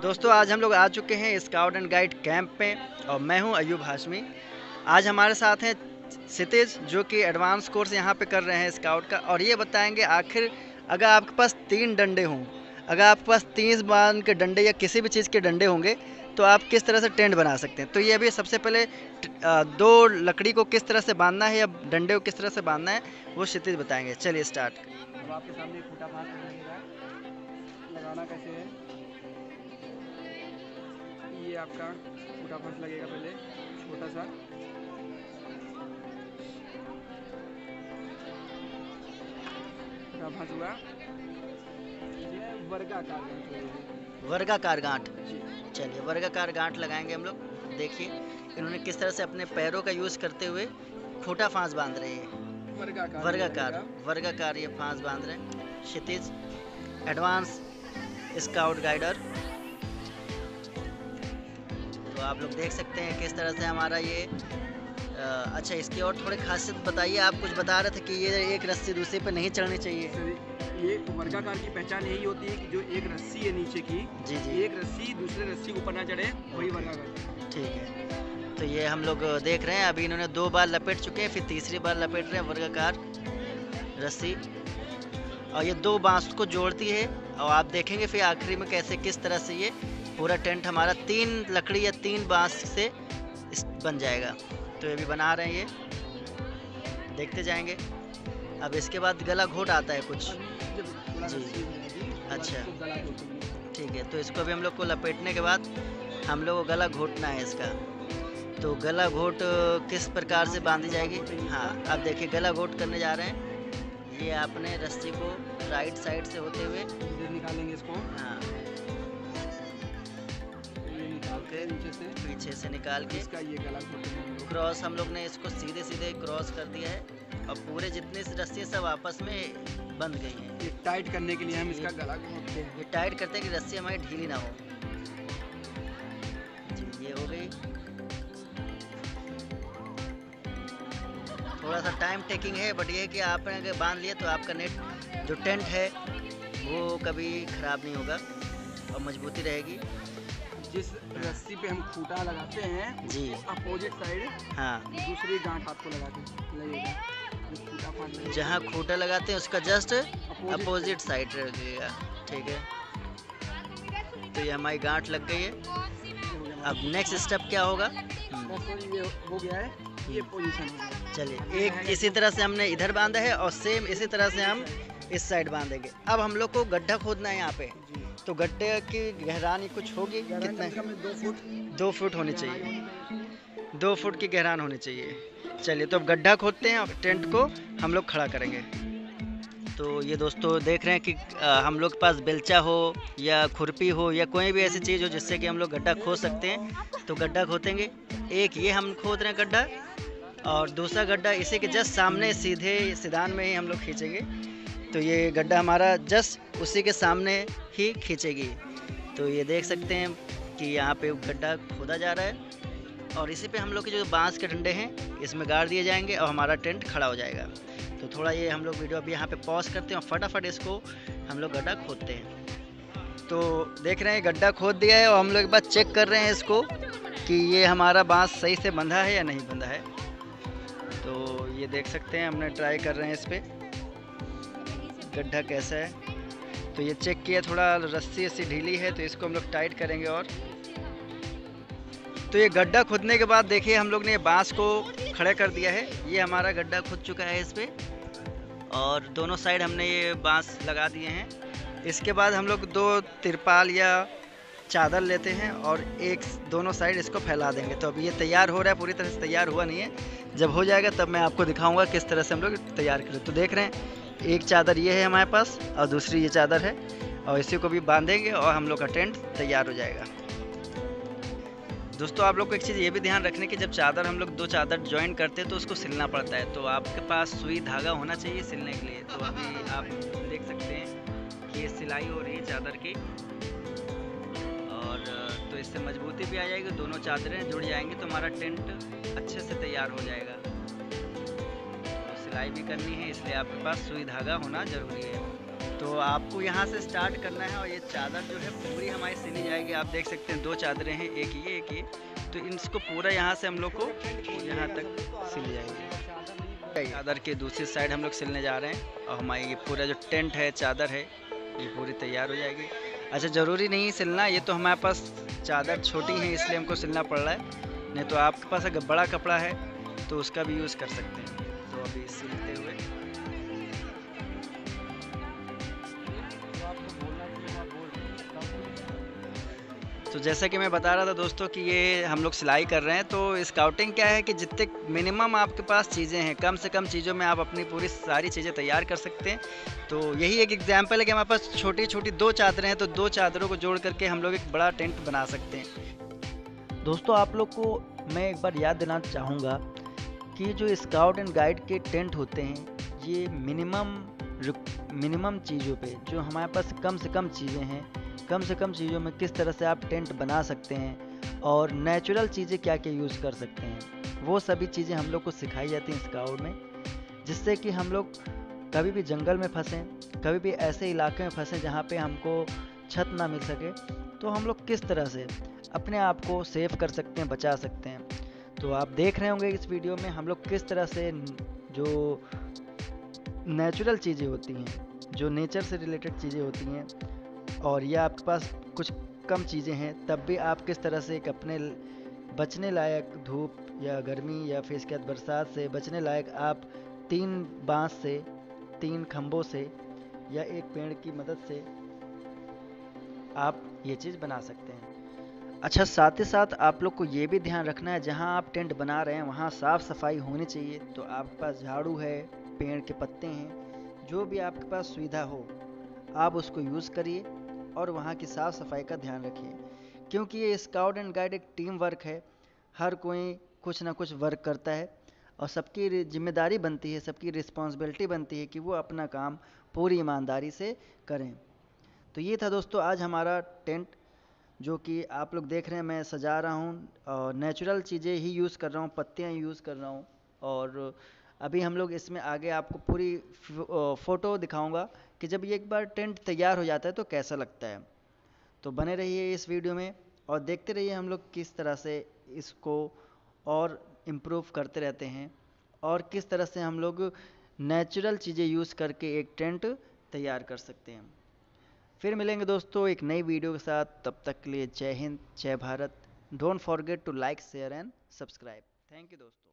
दोस्तों आज हम लोग आ चुके हैं स्काउट एंड गाइड कैंप में और मैं हूं अयूब हाशमी। आज हमारे साथ हैं क्षितिज जो कि एडवांस कोर्स यहां पे कर रहे हैं स्काउट का, और ये बताएंगे आखिर अगर आपके पास 3 डंडे हों, अगर आपके पास 30 बार के डंडे या किसी भी चीज़ के डंडे होंगे तो आप किस तरह से टेंट बना सकते हैं। तो ये अभी सबसे पहले 2 लकड़ी को किस तरह से बांधना है या डंडे को किस तरह से बांधना है वो क्षितिज बताएंगे। चलिए स्टार्ट। अब आपके सामने एक फूटा फाँस लगेगा, लगाना कैसे है। ये आपका फूटा फाँस लगेगा, पहले छोटा सा फूटा फाँस हुआ। ये वर्गाकार गांठ लगेगी। वर्गाकार गांठ। जी, चलिए वर्गाकार गांठ लगाएंगे हम लोग। देखिए इन्होंने किस तरह से अपने पैरों का यूज़ करते हुए खूंटा फांस बांध रहे हैं। वर्गाकार वर्गाकार लगेगा। वर्गाकार ये फांस बांध रहे हैं क्षितिज एडवांस स्काउट गाइडर। तो आप लोग देख सकते हैं किस तरह से हमारा ये अच्छा इसकी और थोड़ी खासियत बताइए। आप कुछ बता रहे थे कि ये एक रस्सी दूसरे पे नहीं चढ़नी चाहिए। सर, ये वर्गाकार की पहचान यही होती है कि जो एक रस्सी है नीचे की, जी जी एक रस्सी दूसरे रस्सी के ऊपर ना चढ़े, वही वर्गाकार। ठीक है। तो ये हम लोग देख रहे हैं अभी इन्होंने 2 बार लपेट चुके हैं, फिर तीसरी बार लपेट रहे हैं वर्गाकार रस्सी, और ये 2 बांस को जोड़ती है। और आप देखेंगे फिर आखिरी में कैसे किस तरह से ये पूरा टेंट हमारा 3 लकड़ी या 3 बांस से बन जाएगा। तो ये भी बना रहे हैं, ये देखते जाएंगे। अब इसके बाद गला घोट आता है कुछ। जी, अच्छा ठीक है। तो इसको भी हम लोग को लपेटने के बाद हम लोग को गला घोटना है इसका। तो गला घोट किस प्रकार से बांधी जाएगी। हाँ अब देखिए गला घोट करने जा रहे हैं। ये आपने रस्सी को राइट साइड से होते हुए निकालेंगे इसको। हाँ ये निकाल के पीछे से निकाल के इसका ये गला घोटेंगे हम लोग। क्रॉस हम लोग ने इसको सीधे सीधे क्रॉस कर दिया है और पूरे जितने से रस्सी सब आपस में बंध गई हैं। ये टाइट करने के लिए हम इसका गला घोटते हैं। ये टाइट करते हैं कि रस्सी हमारी ढीली ना हो। जी ये हो गई। थोड़ा सा टाइम टेकिंग है, बट ये है कि आपने अगर बांध लिया तो आपका नेट जो टेंट है वो कभी ख़राब नहीं होगा और मजबूती रहेगी। जिस रस्सी पे हम खूंटा लगाते हैं जी अपोजिट साइड हाँ, दूसरी गांठ आपको लगेगा। जो खूंटा फाँस लगेगा, जहाँ खूंटा लगाते हैं उसका जस्ट अपोजिट साइड लगेगा। ठीक है। तो ये हमारी गांठ लग गई है। अब नेक्स्ट स्टेप क्या होगा। बस ये हो गया है, ये पोजीशन हो गया। चलिए एक इसी तरह से हमने इधर बांधा है और सेम इसी तरह से हम इस साइड बांधेंगे। अब हम लोग को गड्ढा खोदना है यहाँ पे। जी, तो गड्ढे की गहराई कुछ होगी कितना। 2 फुट होनी चाहिए। 2 फुट की गहराई होनी चाहिए। चलिए तो अब गड्ढा खोदते हैं और टेंट को हम लोग खड़ा करेंगे। तो ये दोस्तों देख रहे हैं कि हम लोग के पास बेलचा हो या खुरपी हो या कोई भी ऐसी चीज़ हो जिससे कि हम लोग गड्ढा खोद सकते हैं। तो गड्ढा खोदेंगे। एक ये हम खोद रहे हैं गड्ढा, और दूसरा गड्ढा इसी के जस्ट सामने सीधे सीधान में ही हम लोग खींचेंगे। तो ये गड्ढा हमारा जस्ट उसी के सामने ही खींचेगी। तो ये देख सकते हैं कि यहाँ पे गड्ढा खोदा जा रहा है और इसी पे हम लोग के जो बांस के डंडे हैं इसमें गाड़ दिए जाएंगे और हमारा टेंट खड़ा हो जाएगा। तो थोड़ा ये हम लोग वीडियो अभी यहाँ पे पॉज करते हैं और फटाफट इसको हम लोग गड्ढा खोदते हैं। तो देख रहे हैं गड्ढा खोद दिया है और हम लोग एक बार चेक कर रहे हैं इसको कि ये हमारा बांस सही से बंधा है या नहीं बंधा है। तो ये देख सकते हैं हमने ट्राई कर रहे हैं इस पर गड्ढा कैसा है। तो ये चेक किया, थोड़ा रस्सी ऐसी ढीली है तो इसको हम लोग टाइट करेंगे। और तो ये गड्ढा खोदने के बाद देखिए हम लोग ने बांस को खड़ा कर दिया है। ये हमारा गड्ढा खुद चुका है इस पर, और दोनों साइड हमने ये बांस लगा दिए हैं। इसके बाद हम लोग 2 तिरपाल या चादर लेते हैं और दोनों साइड इसको फैला देंगे। तो अभी ये तैयार हो रहा है, पूरी तरह से तैयार हुआ नहीं है। जब हो जाएगा तब मैं आपको दिखाऊंगा किस तरह से हम लोग तैयार करें। तो देख रहे हैं एक चादर ये है हमारे पास और दूसरी ये चादर है, और इसी को भी बांधेंगे और हम लोग का टेंट तैयार हो जाएगा। दोस्तों आप लोग को एक चीज़ ये भी ध्यान रखने की, जब चादर हम लोग 2 चादर ज्वाइन करते हैं तो उसको सिलना पड़ता है। तो आपके पास सुई धागा होना चाहिए सिलने के लिए। तो अभी आप देख सकते हैं कि ये सिलाई हो रही है चादर की, और तो इससे मजबूती भी आ जाएगी। दोनों चादरें जुड़ जाएंगी तो हमारा टेंट अच्छे से तैयार हो जाएगा। तो सिलाई भी करनी है इसलिए आपके पास सुई धागा होना ज़रूरी है। तो आपको यहाँ से स्टार्ट करना है और ये चादर जो है पूरी हमारी सिली जाएगी। आप देख सकते हैं 2 चादरें हैं, एक ये, तो इसको पूरा यहाँ से हम लोग को यहाँ तक सिल जाएगी। चादर के दूसरी साइड हम लोग सिलने जा रहे हैं और हमारी ये पूरा जो टेंट है, चादर है, ये पूरी तैयार हो जाएगी। अच्छा, ज़रूरी नहीं सिलना, ये तो हमारे पास चादर छोटी है इसलिए हमको सिलना पड़ रहा है, नहीं तो आपके पास अगर बड़ा कपड़ा है तो उसका भी यूज़ कर सकते हैं। तो अभी सिलते हुए तो जैसा कि मैं बता रहा था दोस्तों कि ये हम लोग सिलाई कर रहे हैं। तो स्काउटिंग क्या है कि जितने मिनिमम आपके पास चीज़ें हैं, कम से कम चीज़ों में आप अपनी पूरी सारी चीज़ें तैयार कर सकते हैं। तो यही एक एग्जांपल है कि हमारे पास छोटी छोटी 2 चादरें हैं, तो 2 चादरों को जोड़ करके हम लोग एक बड़ा टेंट बना सकते हैं। दोस्तों, आप लोग को मैं एक बार याद दिलाना चाहूँगा कि जो स्काउट एंड गाइड के टेंट होते हैं, ये मिनिमम चीज़ों पे, जो हमारे पास कम से कम चीज़ें हैं, कम से कम चीज़ों में किस तरह से आप टेंट बना सकते हैं और नेचुरल चीज़ें क्या क्या यूज़ कर सकते हैं, वो सभी चीज़ें हम लोग को सिखाई जाती हैं स्काउट में, जिससे कि हम लोग कभी भी जंगल में फंसें, कभी भी ऐसे इलाके में फंसें जहाँ पे हमको छत ना मिल सके, तो हम लोग किस तरह से अपने आप को सेव कर सकते हैं, बचा सकते हैं। तो आप देख रहे होंगे इस वीडियो में हम लोग किस तरह से जो नेचुरल चीज़ें होती हैं, जो नेचर से रिलेटेड चीज़ें होती हैं, और ये आपके पास कुछ कम चीज़ें हैं, तब भी आप किस तरह से एक अपने बचने लायक धूप या गर्मी या फिर इसके बाद बरसात से बचने लायक आप 3 बांस से, 3 खंभों से या एक पेड़ की मदद से आप ये चीज़ बना सकते हैं। अच्छा, साथ ही साथ आप लोग को ये भी ध्यान रखना है, जहाँ आप टेंट बना रहे हैं वहाँ साफ़ सफाई होनी चाहिए। तो आपके पास झाड़ू है, पेड़ के पत्ते हैं, जो भी आपके पास सुविधा हो आप उसको यूज़ करिए और वहाँ की साफ़ सफाई का ध्यान रखिए, क्योंकि ये स्काउट एंड गाइड एक टीम वर्क है। हर कोई कुछ ना कुछ वर्क करता है और सबकी जिम्मेदारी बनती है, सबकी रिस्पॉन्सिबिलिटी बनती है कि वो अपना काम पूरी ईमानदारी से करें। तो ये था दोस्तों आज हमारा टेंट, जो कि आप लोग देख रहे हैं मैं सजा रहा हूँ और नेचुरल चीज़ें ही यूज़ कर रहा हूँ, पत्तियाँ यूज़ कर रहा हूँ। और अभी हम लोग इसमें आगे आपको पूरी फ़ोटो दिखाऊंगा कि जब ये एक बार टेंट तैयार हो जाता है तो कैसा लगता है। तो बने रहिए इस वीडियो में और देखते रहिए हम लोग किस तरह से इसको और इम्प्रूव करते रहते हैं और किस तरह से हम लोग नेचुरल चीज़ें यूज़ करके एक टेंट तैयार कर सकते हैं। फिर मिलेंगे दोस्तों एक नई वीडियो के साथ, तब तक के लिए जय हिंद, जय Bharat. Don't forget to like, share and subscribe. Thank you दोस्तों।